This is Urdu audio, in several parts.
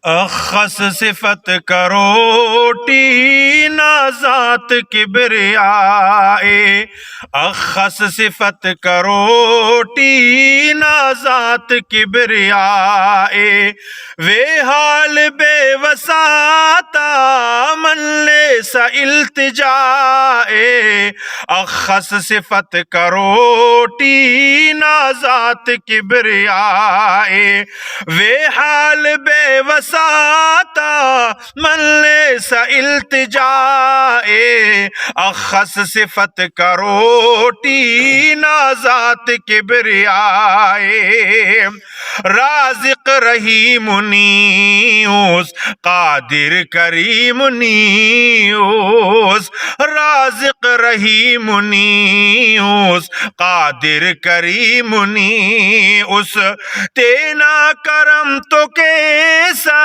اخص صفت کروٹی نا ذات کبریائے، اخص صفت کروٹی نا ذات کبریائے، وے حال بے وساتا من لیس التجائے، اخص صفت کروٹی نا ذات کبریائے، وے حال بے وساتا من لیس التجائے، اخص صفت کروٹی نا ذات کبریائے، رازق رحیم نیوس قادر کریم نیوس، رازق رحیم نیوس قادر کریم نیوس، تینا کرم تو کیسا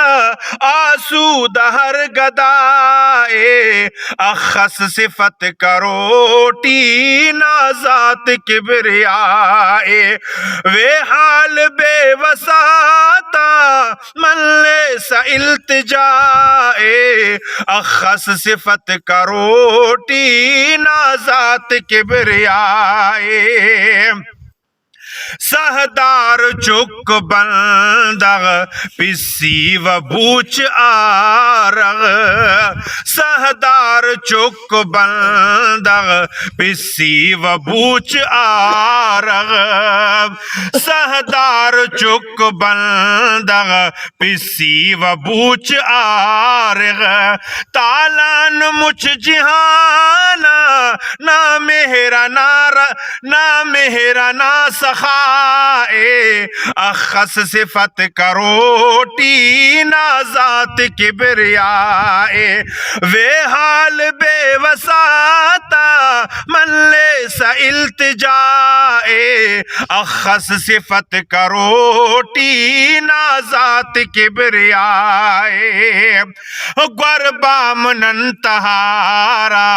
آسود ہر گدائے، اخص صفت کروٹی نا ذات کبریائے، وے حال بے وساتا من لیس التجائے، اخص صفت کروٹی نا ذات کبریائے، سہدار چک بندغ پسی و بوچ آرغ، سہدار چک بندغ پسی و بوچ آرغ، سہدار چک بندغ پسی و بوچ آرغ، تالان مچ جہانا نا مہرا نا سخائے، اخص صفت کروٹی نا ذات کبریائے، وے حال بے وساتا من لیس التجائے، اخص صفت کروٹی نا ذات کبریائے، گربام ننتہارا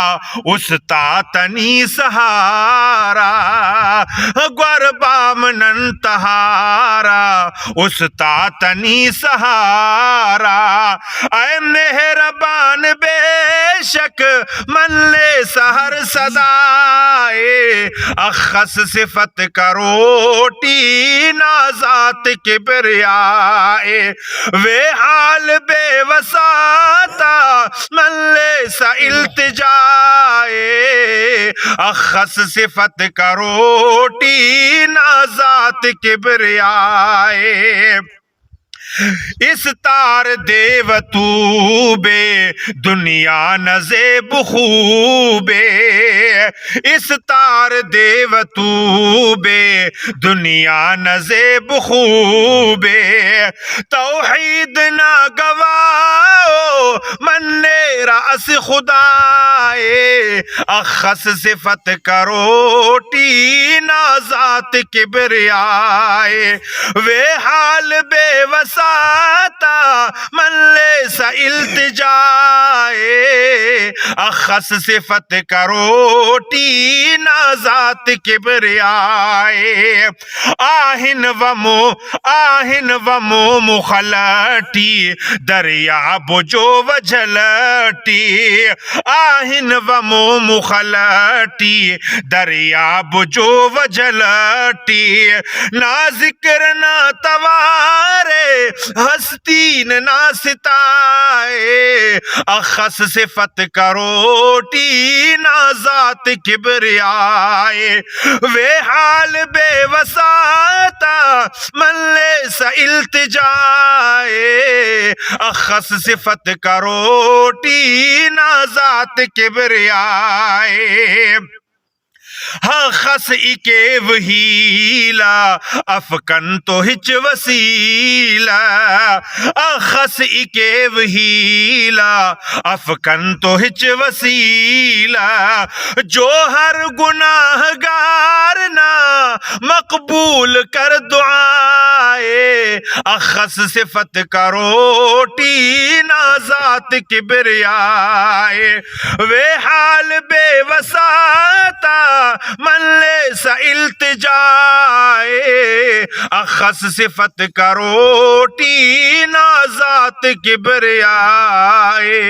استاتنی سہارا، گربام ننتہارا استاتنی سہارا، اے مہربان بے شک من لیس ہر صدائے، اخص صفت کروٹی نا ذات کبریائے، وے حال بے وساتا من لیس التجائے، اخص صفت کروٹی نا ذات کبریائے، اس تار دیو تو بے دنیا نزیب خوبے، اس تار دیو تو بے دنیا نزیب خوبے، توحید نہ گواؤ من راس خدائے، اخص صفت کروٹی نا ذات کبریائے، وے حال بے وساتا من لیس التجائے، اخص صفت کروٹی نا ذات کبریائے، آہن و مو مخلٹی دریا بجو وجھلٹی، آہن و مو مخلٹی دریا بجو وجھلٹی، نا ذکر نا توارے ہستین نا ستائے، اخص صفت کروٹی نا ذات کبریائے، وے حال بے وساتا من لیس التجائے، اخص صفت کروٹی نا ذات کبریائے، خس اکے وہیلا افکن تو ہچ وسیلہ، خس اکے وہیلا افکن تو ہچ وسیلہ، جو ہر گناہ گار نہ مقبول کر دعائے، اخص صفت کروٹی نا ذات کبریائے، وے حال بے وساتا من لیس التجائے اخص صفت کا روٹی نا ذات کبریائے.